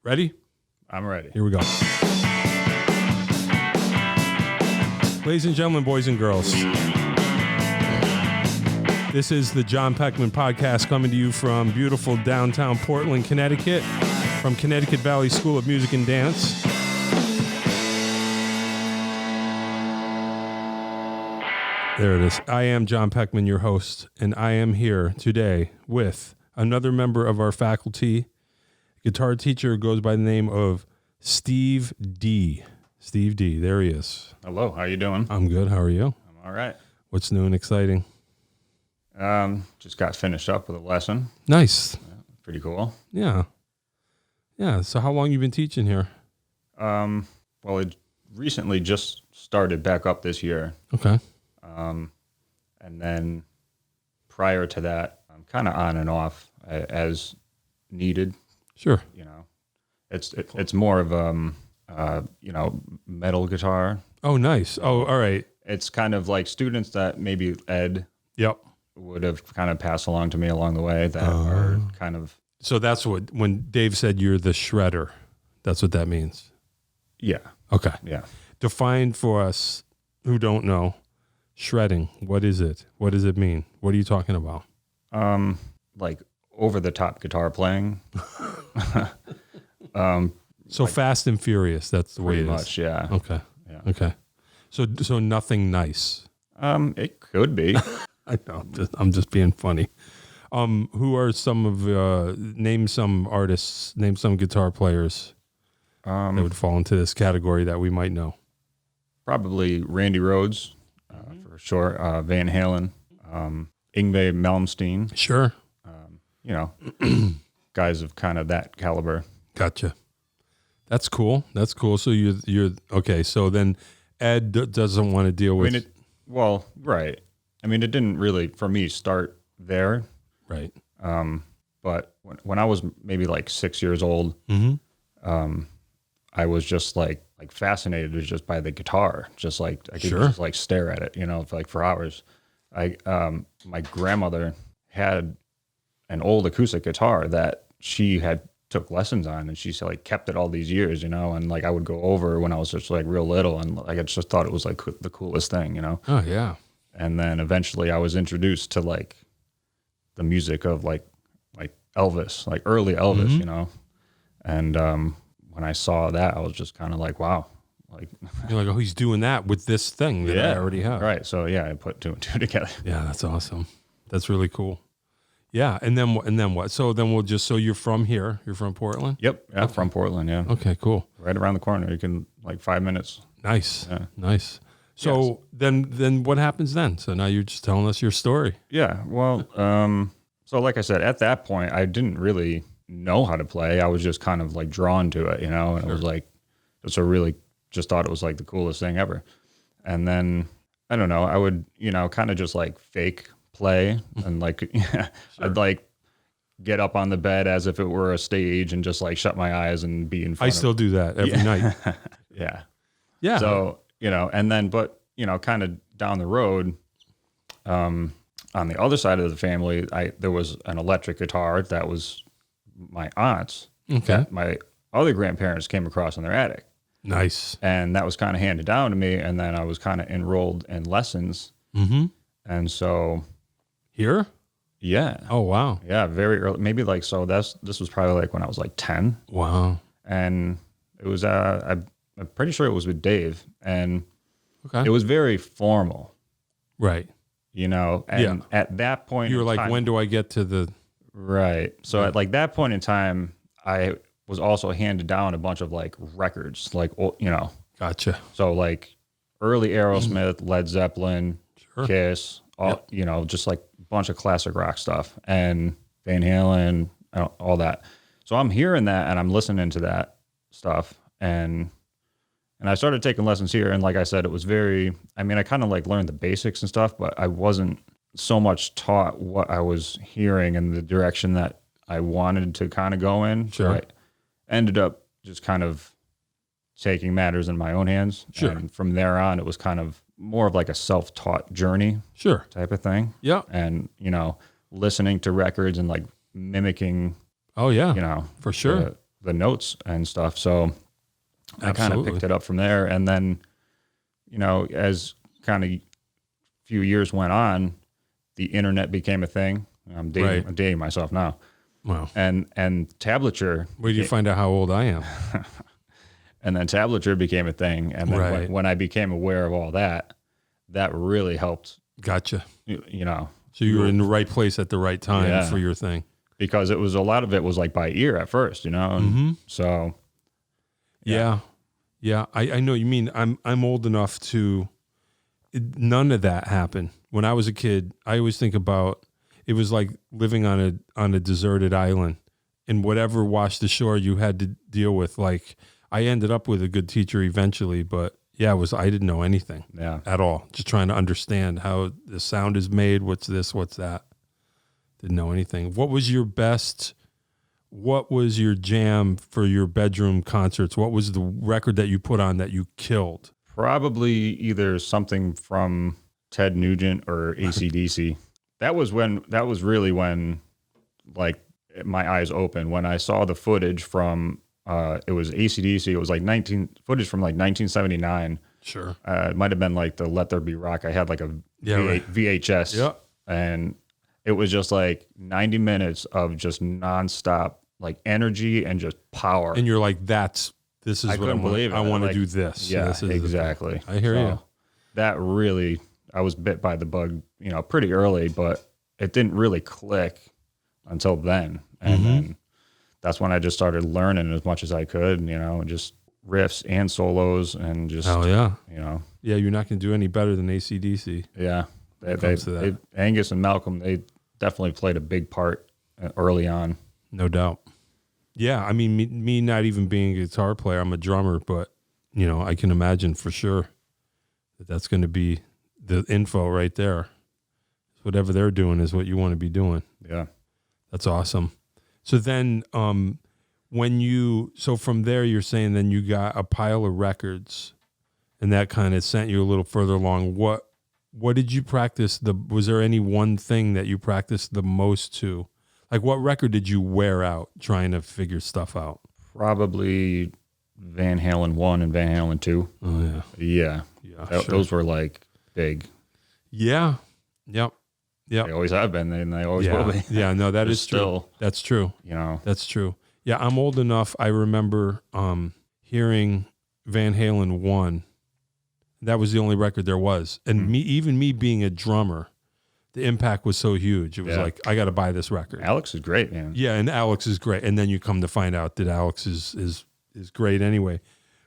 Ready? I'm ready. Here we go. Ladies and gentlemen, boys and girls, this is the John Peckman podcast coming to you from beautiful downtown Portland, Connecticut, from Connecticut Valley School of Music and Dance. There it is. I am John Peckman, your host, and I am here today with another member of our faculty, guitar teacher who goes by the name of Steve D. Steve D. There he is. Hello. How you doing? I'm good. How are you? I'm all right. What's new and exciting? Just got finished up with a lesson. Nice. Pretty cool. Yeah. Yeah. So how long you been teaching here? Well, it recently just started back up this year. Okay. And then prior to that, I'm kind of on and off as needed. Sure. You know, it's more of metal guitar. Oh, nice. Oh, all right. It's kind of like students that maybe Ed Yep. would have kind of passed along to me along the way that are kind of. So that's what, when Dave said you're the shredder, that's what that means. Yeah. Okay. Yeah. Define for us who don't know, shredding. What is it? What does it mean? What are you talking about? Like over the top guitar playing. So like, fast and furious. That's the way it is. Pretty much, yeah. Okay. Yeah. Okay. So nothing nice. It could be. I know. I'm just being funny. Who are some of name some artists, name some guitar players that would fall into this category that we might know? Probably Randy Rhoads, for sure. Van Halen, Yngwie Malmsteen. Sure. Guys of kind of that caliber. Gotcha. That's cool. That's cool. So you're okay. So then Ed doesn't want to deal with. Right. I mean, it didn't really for me start there. Right. But when I was maybe like 6 years old, I was just like fascinated just by the guitar. Just like I could just like stare at it, for hours. My grandmother had an old acoustic guitar that she had took lessons on, and she like kept it all these years, and like I would go over when I was just like real little, and like I just thought it was like the coolest thing, Oh yeah. And then eventually I was introduced to like the music of like Elvis, like early Elvis, and when I saw that, I was just kind of like, wow, like you're like, oh, he's doing that with this thing that I already have. Right. So yeah, I put two and two together. Yeah, that's awesome. That's really cool. Yeah, and then what? So then so you're from here? You're from Portland? Yep. Yeah, okay. From Portland. Yeah. Okay, cool. Right around the corner. You can like 5 minutes. Nice. Yeah. Nice. So then what happens then? So now you're just telling us your story. Yeah. Well, so like I said, at that point, I didn't really know how to play. I was just kind of like drawn to it, and it was like, just thought it was like the coolest thing ever. And then I don't know, I would, kind of just like fake play and like, I'd like get up on the bed as if it were a stage and just like shut my eyes and be in front. I still do that every night. Yeah. Yeah. So, and then, but, kind of down the road, on the other side of the family, there was an electric guitar that was my aunt's. Okay. That my other grandparents came across in their attic. Nice. And that was kind of handed down to me. And then I was kind of enrolled in lessons. Mm-hmm. And so. Here? Yeah. Oh, wow. Yeah. Very early. Maybe like, so this was probably like when I was like 10. Wow. And it was, I'm pretty sure it was with Dave. And it was very formal. Right. And at that point, you were like, when do I get to the. Right. So at like that point in time, I was also handed down a bunch of like records, like, Gotcha. So like early Aerosmith, Led Zeppelin, Kiss, just like a bunch of classic rock stuff and Van Halen, all that. So I'm hearing that and I'm listening to that stuff. And I started taking lessons here. And like I said, it was I kind of like learned the basics and stuff, but I wasn't so much taught what I was hearing and the direction that I wanted to kind of go in. Sure. So I ended up just kind of taking matters in my own hands. Sure. And from there on, it was kind of more of like a self-taught journey. Sure. Type of thing. Yeah. And, listening to records and like mimicking. Oh, yeah. For sure. the notes and stuff. So I kind of picked it up from there. And then, as kind of few years went on, the internet became a thing. I'm dating myself now. Wow. And tablature. Where did you find out how old I am? And then tablature became a thing. And then when I became aware of all that, that really helped. Gotcha. So you were in the right place at the right time for your thing. Because it was a lot of it was like by ear at first, And so. Yeah. I know what you mean. I'm old enough to, none of that happened. When I was a kid, I always think about, it was like living on a deserted island, and whatever washed ashore you had to deal with. Like, I ended up with a good teacher eventually, but I didn't know anything at all. Just trying to understand how the sound is made. What's this? What's that? Didn't know anything. What was your jam for your bedroom concerts? What was the record that you put on that you killed? Probably either something from Ted Nugent or AC/DC. That was really when, like, my eyes opened when I saw the footage from it was AC/DC. It was like footage from like 1979. Sure. It might have been like the Let There Be Rock. I had like a VHS. Yep. And it was just like 90 minutes of just nonstop like energy and just power. And you're like, this is what I couldn't believe it. I want to do this. Yeah, this is exactly. I hear you. That really, I was bit by the bug, pretty early, but it didn't really click until then. And then that's when I just started learning as much as I could, and just riffs and solos and just, Yeah, you're not going to do any better than AC/DC. Yeah. Angus and Malcolm, they definitely played a big part early on. No doubt. Yeah. I mean, me not even being a guitar player, I'm a drummer, but I can imagine for sure that's going to be the info right there. Whatever they're doing is what you want to be doing. Yeah. That's awesome. So then, from there, you're saying then you got a pile of records, and that kind of sent you a little further along. What did you practice? Was there any one thing that you practiced the most to? Like, what record did you wear out trying to figure stuff out? Probably Van Halen 1 and Van Halen 2. Oh, yeah. Yeah. Sure. Those were like big. Yeah. Yep. Yeah, they always have been, and they always will be. Yeah, no, that is true. That's true. That's true. Yeah, I'm old enough. I remember hearing Van Halen 1. That was the only record there was, and me being a drummer, the impact was so huge. It was like, I got to buy this record. Alex is great, man. Yeah, and Alex is great, and then you come to find out that Alex is great anyway.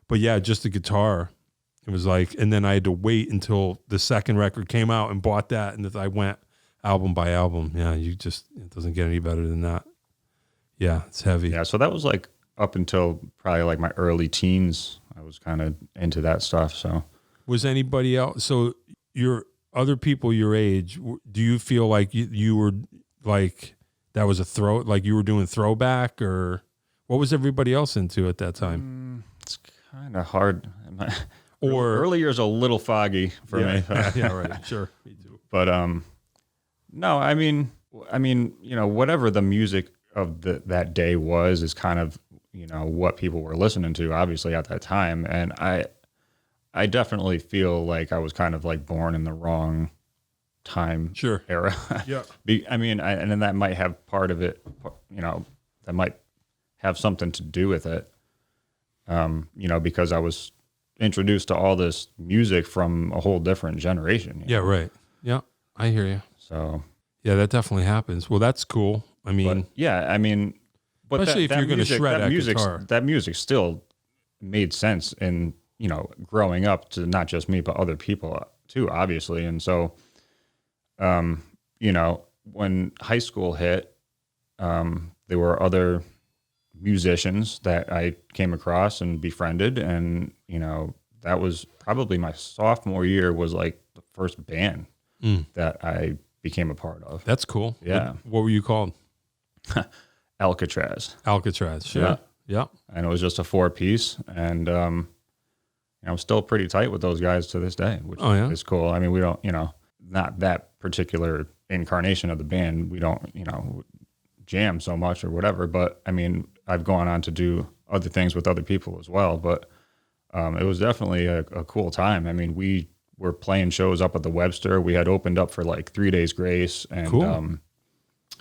But yeah, just the guitar. It was like, and then I had to wait until the second record came out and bought that, and I went album by album. Yeah, it doesn't get any better than that. Yeah, it's heavy. Yeah, so that was like up until probably like my early teens. I was kind of into that stuff. So was anybody else? So your other people your age, do you feel like you were like that was like you were doing throwback, or what was everybody else into at that time? It's kind of hard. Or early years a little foggy for me. Yeah, right. Sure, me too. But no, I mean, whatever the music of that day was is kind of, what people were listening to, obviously, at that time. And I definitely feel like I was kind of like born in the wrong time era. Yeah. And then that might have part of it, that might have something to do with it, because I was introduced to all this music from a whole different generation. Yeah, right. Yeah, I hear you. So yeah, that definitely happens. Well, that's cool. I mean, but especially if you're going to shred that guitar, that music still made sense in growing up to not just me but other people too, obviously. And so, when high school hit, there were other musicians that I came across and befriended, and that was probably my sophomore year was like the first band that I became a part of. That's cool. Yeah. What were you called? Alcatraz. Sure. Yeah. And it was just a 4-piece, and I'm still pretty tight with those guys to this day, which is cool. I mean, we don't, not that particular incarnation of the band. We don't, jam so much or whatever. But I mean, I've gone on to do other things with other people as well. But it was definitely a cool time. I mean, we were playing shows up at the Webster. We had opened up for like 3 Days Grace. And, cool.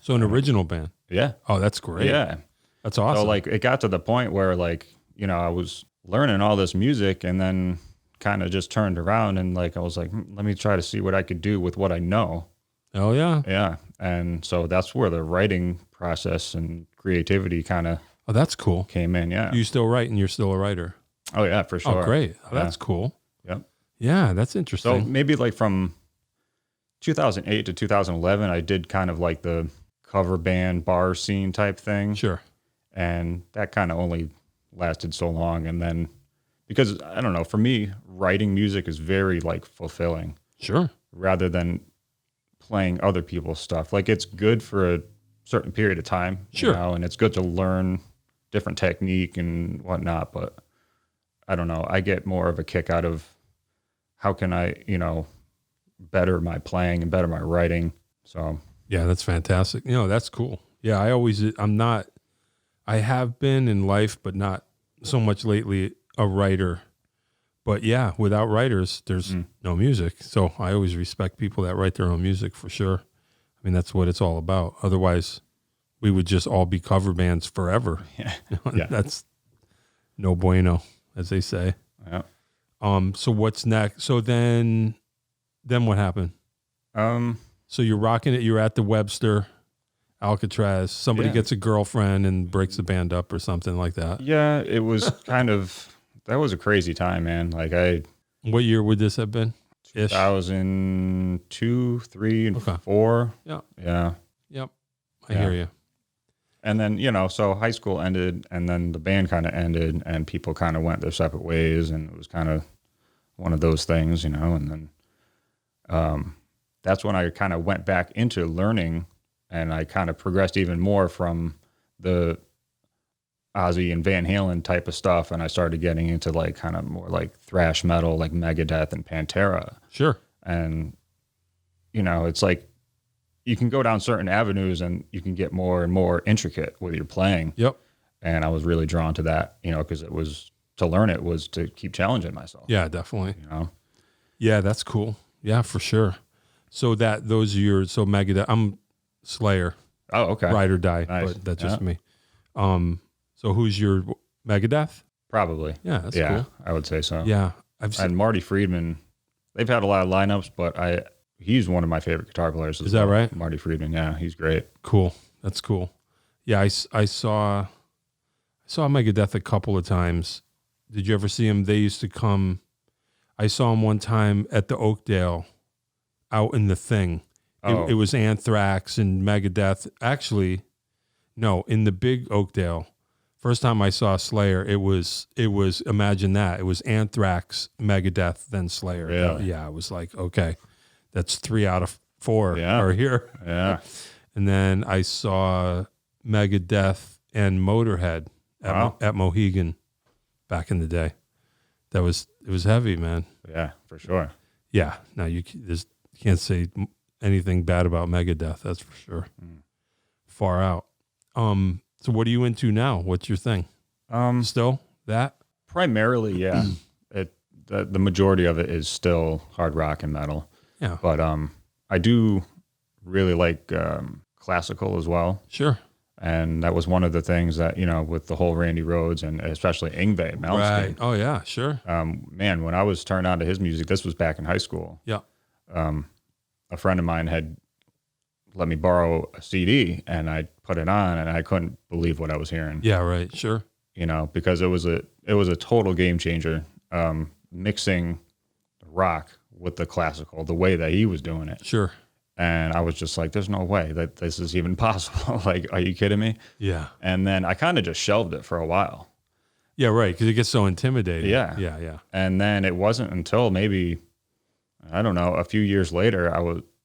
So an original band. Yeah. Oh, that's great. Yeah. That's awesome. So like it got to the point where like, you know, I was learning all this music and then kind of just turned around and like, I was like, let me try to see what I could do with what I know. Oh yeah. Yeah. And so that's where the writing process and creativity kind of that's cool. came in. Yeah. You still write and you're still a writer. Oh yeah, for sure. Oh, great. Oh, that's cool. Yep. Yeah, that's interesting. So maybe like from 2008 to 2011, I did kind of like the cover band bar scene type thing. Sure. And that kind of only lasted so long. And then because I don't know, for me, writing music is very like fulfilling. Sure. Rather than playing other people's stuff. Like it's good for a certain period of time. Sure. You know, and it's good to learn different technique and whatnot. But I don't know. I get more of a kick out of how can I, you know, better my playing and better my writing. So yeah, that's fantastic. You know, that's cool. Yeah, I have been in life, but not so much lately a writer. But yeah, without writers, there's no music. So I always respect people that write their own music for sure. I mean, that's what it's all about. Otherwise, we would just all be cover bands forever. yeah. Yeah. That's no bueno, as they say. Yeah. So what's next? So then what happened? So you're rocking it. You're at the Webster, Alcatraz. Somebody gets a girlfriend and breaks the band up or something like that. Yeah, it was kind of, that was a crazy time, man. Like What year would this have been? 2002, 3, and 4. Yeah. Yeah. Yep. I hear you. And then, you know, so high school ended and then the band kind of ended and people kind of went their separate ways. And it was kind of one of those things, you know, and then that's when I kind of went back into learning and I kind of progressed even more from the Ozzy and Van Halen type of stuff. And I started getting into like kind of more like thrash metal, like Megadeth and Pantera. Sure. And, you know, it's like you can go down certain avenues and you can get more and more intricate with your playing. Yep. And I was really drawn to that, you know, because it was to learn it was to keep challenging myself. Yeah, definitely. You know? Yeah, that's cool. Yeah, for sure. So those are your, so Megadeth, I'm Slayer. Oh, okay. Ride or die, Nice. but that's just me. So who's your Megadeth? Probably. Yeah, that's yeah, cool. I would say so. Yeah. I've seen, And Marty Friedman, they've had a lot of lineups, but he's one of my favorite guitar players. Is that right? Marty Friedman, yeah, he's great. Cool. That's cool. Yeah, I saw Megadeth a couple of times. Did you ever see them? They used to come. I saw them one time at the Oakdale out in the thing. It was Anthrax and Megadeth. Actually, no, in the big Oakdale. First time I saw Slayer, it was imagine that. It was Anthrax, Megadeth, then Slayer. Really? Yeah, I was like, okay, that's 3 out of 4 Yeah. are here. Yeah. And then I saw Megadeth and Motorhead at Mohegan back in the day. It was heavy, man. Yeah, for sure. Yeah. Now you can't say anything bad about Megadeth. That's for sure. Far out. So what are you into now? What's your thing? Still that? Primarily, yeah. The majority of it is still hard rock and metal. Yeah. But I do really like classical as well. Sure. And that was one of the things that, you know, with the whole Randy Rhoads and especially Yngwie Malmsteen. Right. Oh yeah, sure. Man, when I was turned on to his music, this was back in high school. Yeah. A friend of mine had let me borrow a CD and I put it on and I couldn't believe what I was hearing. Yeah, right. Sure. You know, because it was a total game changer, mixing rock with the classical, the way that he was doing it. Sure. And I was just like, there's no way that this is even possible. Like, are you kidding me? Yeah. And then I kind of just shelved it for a while. Yeah, right. Because it gets so intimidating. Yeah. Yeah. And then it wasn't until maybe, I don't know, a few years later,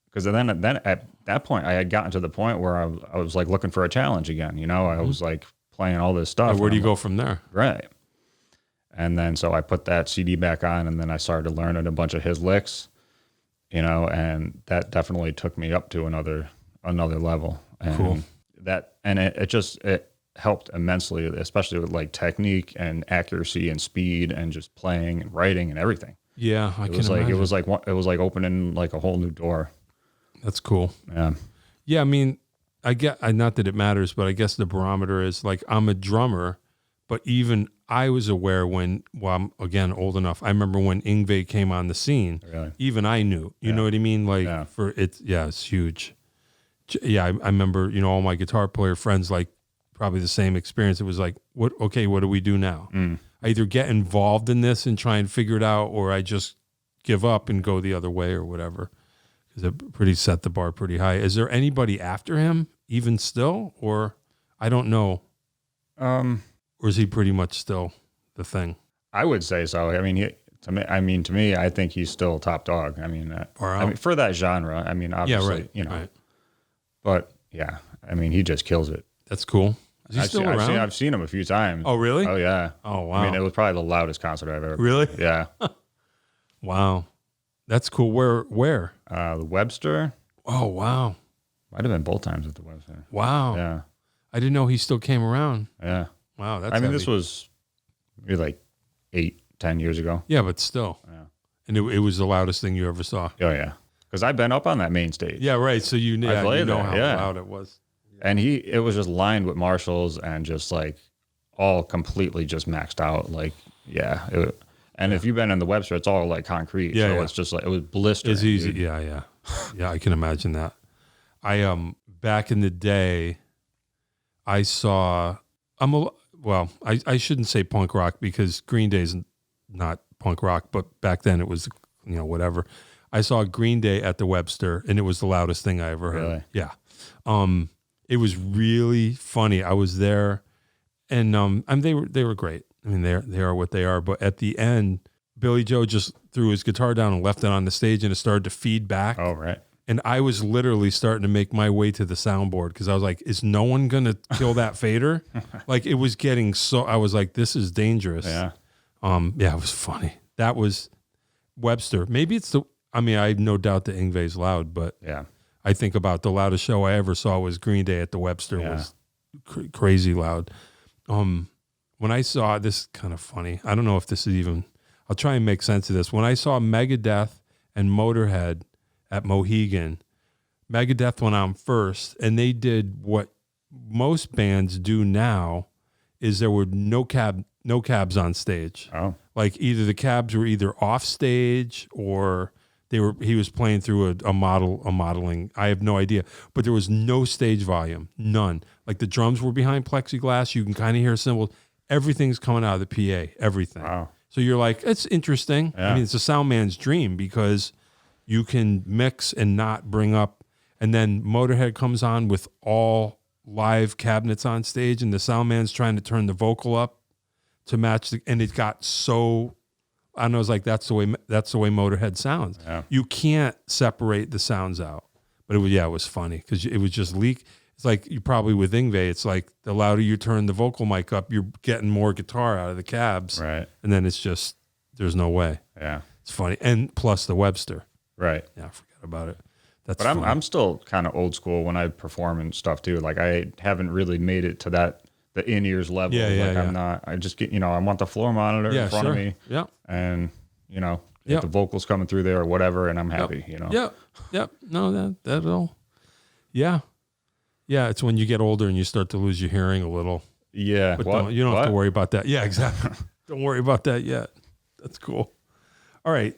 because then at that point, I had gotten to the point where I was like looking for a challenge again. You know, I was like playing all this stuff. Where do you go from there? Right. And then so I put that CD back on and then I started learning a bunch of his licks, you know, and that definitely took me up to another level. And Cool. it helped immensely, especially with like technique and accuracy and speed and just playing and writing and everything. Yeah, It was like opening like a whole new door. That's cool. Yeah. Yeah, I mean, not that it matters, but I guess the barometer is like I'm a drummer, but even I was aware I'm again old enough. I remember when Yngwie came on the scene. Really? Even I knew. You know what I mean? Like it's huge. Yeah, I remember. All my guitar player friends like probably the same experience. It was like, what do we do now? I either get involved in this and try and figure it out, or I just give up and go the other way or whatever. Because it set the bar pretty high. Is there anybody after him even still, or I don't know, or is he pretty much still the thing? I would say so. I mean, to me, I think he's still top dog. I mean, for that genre. I mean, obviously, right. But yeah, I mean, he just kills it. That's cool. Is he still around? I've seen him a few times. Oh, really? Oh, yeah. Oh, wow. I mean, it was probably the loudest concert I've ever. Really? Yeah. Wow. That's cool. Where? The Webster. Oh, wow. Might have been both times at the Webster. Wow. Yeah. I didn't know he still came around. Yeah. Wow. That's heavy. This This was maybe like 8-10 years ago. Yeah, but still. Yeah. And it was the loudest thing you ever saw. Oh, yeah. Because I've been up on that main stage. Yeah, right. So you know how loud it was. And it was just lined with Marshalls and just like all completely just maxed out. Like, yeah. If you've been in the Webster, it's all like concrete. So it's just like, it was blistering. It's easy. Dude. Yeah. Yeah, I can imagine that. I back in the day, I saw, I shouldn't say punk rock because Green Day's not punk rock, but back then it was, whatever. I saw Green Day at the Webster, and it was the loudest thing I ever heard. Really? Yeah. It was really funny. I was there, and they were great. I mean, they are what they are. But at the end, Billy Joe just threw his guitar down and left it on the stage, and it started to feed back. Oh, right. And I was literally starting to make my way to the soundboard because I was like, "Is no one gonna kill that fader?" Like it was getting so. I was like, "This is dangerous." Yeah. Yeah, it was funny. That was Webster. Maybe it's the. I mean, I have no doubt that Yngwie's loud, but yeah, I think about the loudest show I ever saw was Green Day at the Webster. Yeah. Was crazy loud. When I saw this, kind of funny. I don't know if this is even. I'll try and make sense of this. When I saw Megadeth and Motorhead at Mohegan, Megadeth went on first, and they did what most bands do now. Is there were no cabs on stage. Oh, like either the cabs were either off stage or he was playing through a modeling. I have no idea, but there was no stage volume, none. Like the drums were behind plexiglass. You can kind of hear cymbals. Everything's coming out of the PA, everything. Wow. So you're like, it's interesting. Yeah. I mean, it's a sound man's dream because you can mix and not bring up. And then Motorhead comes on with all live cabinets on stage, and the sound man's trying to turn the vocal up to match and it got so. I don't know. It's like that's the way Motorhead sounds. Yeah. You can't separate the sounds out. But it was funny because it was just leak. It's like you probably with Yngwie, it's like the louder you turn the vocal mic up, you're getting more guitar out of the cabs. Right. And then it's just there's no way. Yeah. It's funny. And plus the Webster. Right. Yeah, I forgot about it. But I'm still kind of old school when I perform and stuff too. Like I haven't really made it to the in-ears level. I'm not. I just get, I want the floor monitor in front of me. Yeah. And, if the vocals coming through there or whatever, and I'm happy, Yep. No, that'll. Yeah. Yeah. It's when you get older and you start to lose your hearing a little. Yeah. But you don't have to worry about that. Yeah, exactly. Don't worry about that yet. That's cool. All right.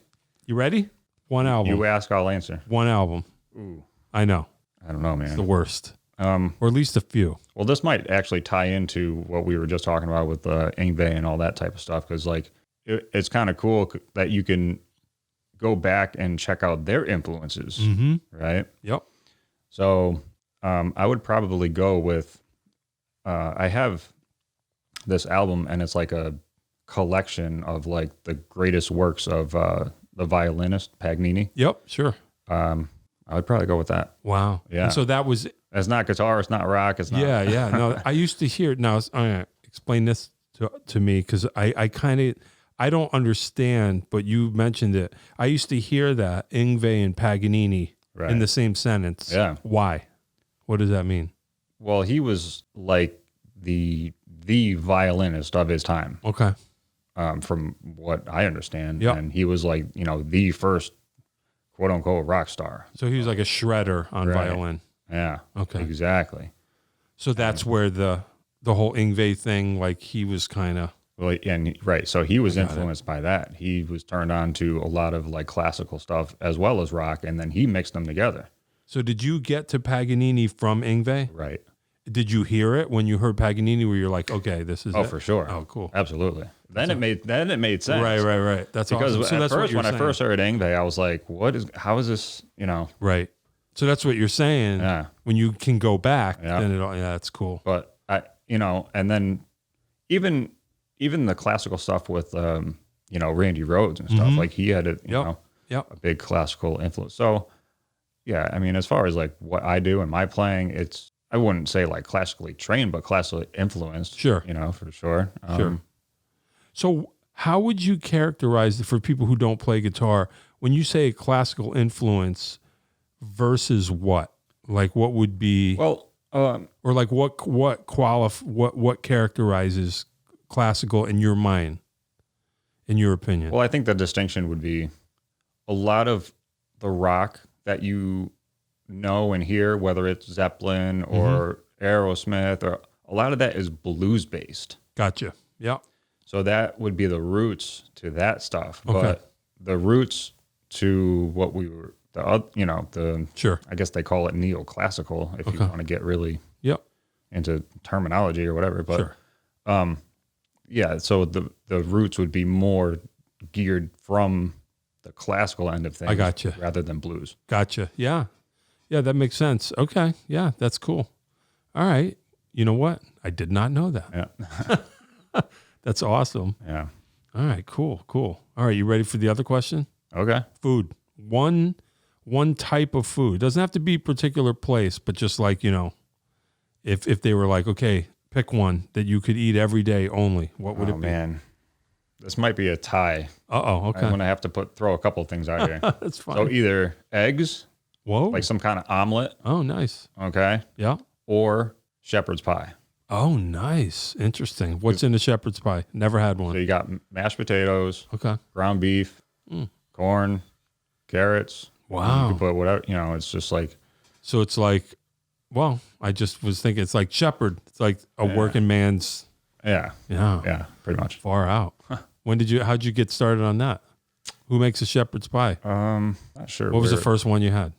You ready? One album. You ask, I'll answer. One album. Ooh. I know. I don't know, man. It's the worst. Or at least a few. Well, this might actually tie into what we were just talking about with Yngwie and all that type of stuff, because like it's kind of cool that you can go back and check out their influences, right? Yep. So I would probably go with I have this album, and it's like a collection of like the greatest works of the violinist Paganini. Yep, sure. I would probably go with that. Wow. Yeah. And so that was. It's not guitar. It's not rock. It's not. Yeah. No, I used to hear. Now, I'm gonna explain this to me because I don't understand. But you mentioned it. I used to hear that Yngwie and Paganini in the same sentence. Yeah. Why? What does that mean? Well, he was like the violinist of his time, Okay. from what I understand. Yep. And he was like, the first quote unquote rock star. So he was like a shredder on Right. violin. Yeah. Okay. Exactly. So that's where the whole Yngwie thing, like he was kind of. Well, and right. So he was I got influenced by that. He was turned on to a lot of like classical stuff as well as rock, and then he mixed them together. So did you get to Paganini from Yngwie? Right. Did you hear it when you heard Paganini where you're like, okay, this is Oh, it? for sure. Oh, cool. Absolutely. Then it made sense. Right. That's Because awesome. So at that's first, what when I first heard Yngwie, I was like, how is this, Right. So that's what you're saying. Yeah. When you can go back, Yeah. then that's cool. But and then even the classical stuff with, Randy Rhoads and stuff, like he had Yep. a big classical influence. So yeah, I mean, as far as like what I do and my playing, I wouldn't say like classically trained, but classically influenced. Sure. For sure. Sure. So how would you characterize for people who don't play guitar, when you say classical influence versus what? Like what would be, Well, or like what characterizes classical in your mind, in your opinion? Well, I think the distinction would be a lot of the rock that you know and hear, whether it's Zeppelin or Aerosmith, or a lot of that is blues based. Gotcha. Yeah. So that would be the roots to that stuff. Okay. But the roots to what we were, Sure. I guess they call it neoclassical if you want to get really Yep. into terminology or whatever. But Sure. yeah, so the roots would be more geared from the classical end of things. I gotcha. Rather than blues. Gotcha. Yeah. Yeah, that makes sense. Okay. Yeah, that's cool. All right. You know what? I did not know that. Yeah. That's awesome. Yeah. All right, cool. All right, you ready for the other question? Okay. Food. One type of food. It doesn't have to be a particular place, but just like, if they were like, okay, pick one that you could eat every day only, what would it be? Man. This might be a tie. Okay. I'm going to have to throw a couple of things out here. That's fine. So either eggs, Whoa. like some kind of omelet, Oh, nice. okay, Yeah. or shepherd's pie. Oh, nice. Interesting. What's in the shepherd's pie? Never had So one. you got mashed potatoes, Okay. ground beef, corn, carrots. Wow. You can put whatever, it's just like, So it's like, well, I just was thinking it's like shepherd. It's like a working man's, yeah, pretty much. far out. How'd you get started on that? Who makes a shepherd's pie? Not sure. What was the where- first one you had?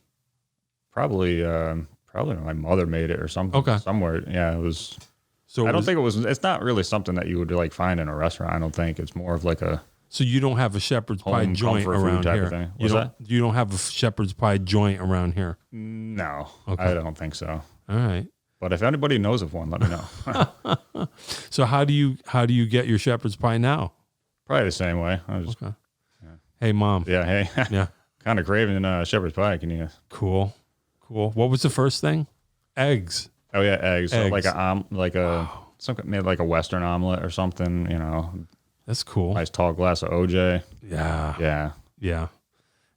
Probably my mother made it or something. Okay. Somewhere. Yeah, it was. So I don't think it's not really something that you would like find in a restaurant. I don't think it's more of like a So you don't have a shepherd's pie home joint comfort food around type here. of thing. You What's don't. You don't have a shepherd's pie joint around here. no. Okay. I don't think so. All right. But if anybody knows of one, let me know. So how do you get your shepherd's pie now? Probably the same way. I was just, Okay. Hey, mom. yeah, hey, Yeah. kind of craving shepherd's pie. Can you? Cool. What was the first thing? Eggs. Oh yeah, eggs. So Eggs. maybe like a Western omelet or something. That's cool. Nice tall glass of OJ. Yeah. Yeah,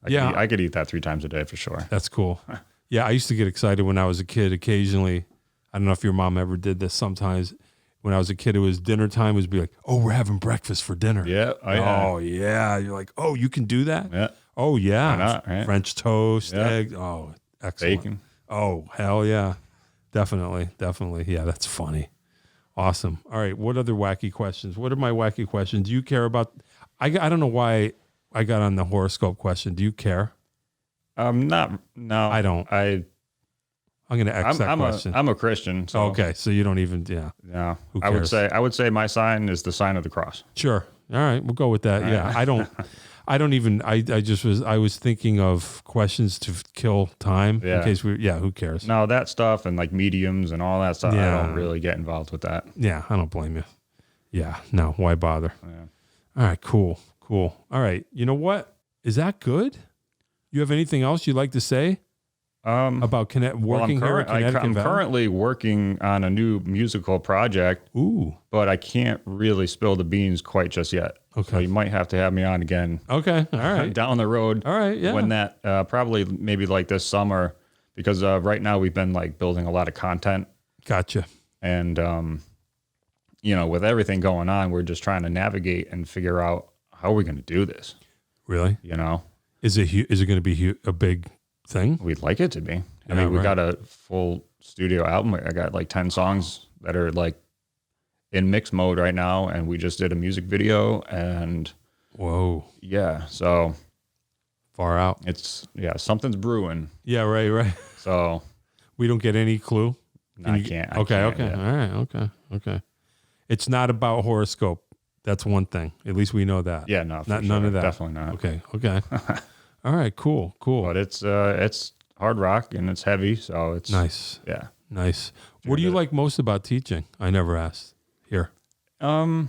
Yeah. I could eat that 3 times a day for sure. That's cool. Yeah, I used to get excited when I was a kid. Occasionally, I don't know if your mom ever did this. Sometimes, when I was a kid, it was dinner time. It was be like, "Oh, we're having breakfast for dinner." Yeah. Oh yeah. You're like, "Oh, you can do that." Yeah. Oh yeah. Why not, right? French toast, Yeah. egg. Oh, excellent. Bacon. Oh hell yeah, definitely. Yeah, that's funny. Awesome. All right. What other wacky questions? What are my wacky questions? Do you care about? I don't know why I got on the horoscope question. Do you care? No, I don't. I'm going to X that question. I'm a Christian. So, Okay, so you don't even, yeah. Yeah. Who I would cares? say my sign is the sign of the cross. Sure. All right, we'll go with that. All Yeah, right. I don't even, I was thinking of questions to kill time Yeah. in case who cares? No, that stuff and like mediums and all that stuff. Yeah. I don't really get involved with that. Yeah, I don't blame you. Yeah, no, why bother? Yeah. All right, cool. All right, you know what? Is that good? You have anything else you'd like to say about working here in Connecticut I'm Valley? currently working on a new musical project, Ooh, but I can't really spill the beans quite just yet. Okay. So you might have to have me on again okay, all right. down the road. All right, yeah. When probably maybe like this summer, because right now we've been like building a lot of content Gotcha. And, with everything going on, we're just trying to navigate and figure out how we're going to do this. Really? Is it going to be a big thing? We'd like it to be. I mean, we got a full studio album. I got like 10 songs that are like in mix mode right now. And we just did a music video and whoa. Yeah. So far out. Something's brewing. Yeah. Right. So we don't get any clue. I can't. Okay. Yeah. All right. Okay. It's not about horoscope. That's one thing. At least we know that. Yeah. No, none of that. Definitely not. Okay. All right. Cool. But it's hard rock and it's heavy. So it's nice. Yeah. Nice. What do you like most about teaching? I never asked. Here. You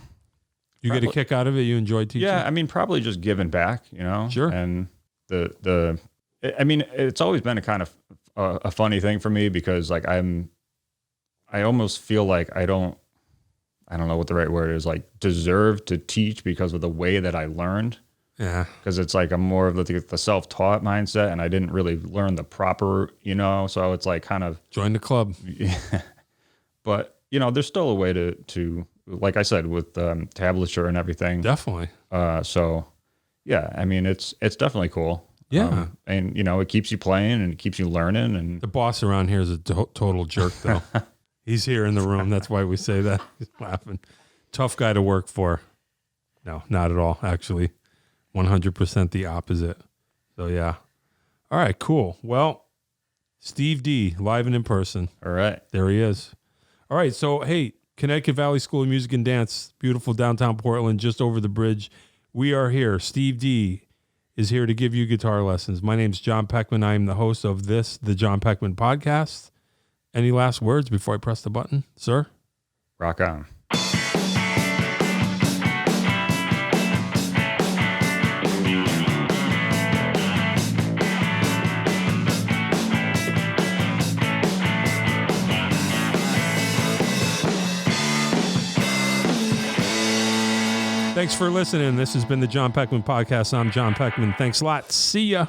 get a kick out of it? You enjoy teaching? Yeah, I mean, probably just giving back, Sure. And it's always been a kind of a funny thing for me because like I almost feel like I don't know what the right word is, like deserve to teach because of the way that I learned. Yeah. Because it's like I'm more of the self-taught mindset and I didn't really learn the proper, so it's like kind of join the club. But, there's still a way to like I said, with tablature and everything. Definitely. So, yeah, I mean, it's definitely cool. Yeah. And, it keeps you playing and it keeps you learning. And the boss around here is a total jerk, though. He's here in the room. That's why we say that. He's laughing. Tough guy to work for. No, not at all, actually. 100% the opposite. So, yeah. All right, cool. Well, Steve D, live and in person. All right. There he is. All right, so, hey, Connecticut Valley School of Music and Dance, beautiful downtown Portland, just over the bridge. We are here. Steve D is here to give you guitar lessons. My name's John Peckman. I am the host of the John Peckman Podcast. Any last words before I press the button, sir? Rock on. Thanks for listening. This has been the John Peckman Podcast. I'm John Peckman. Thanks a lot. See ya.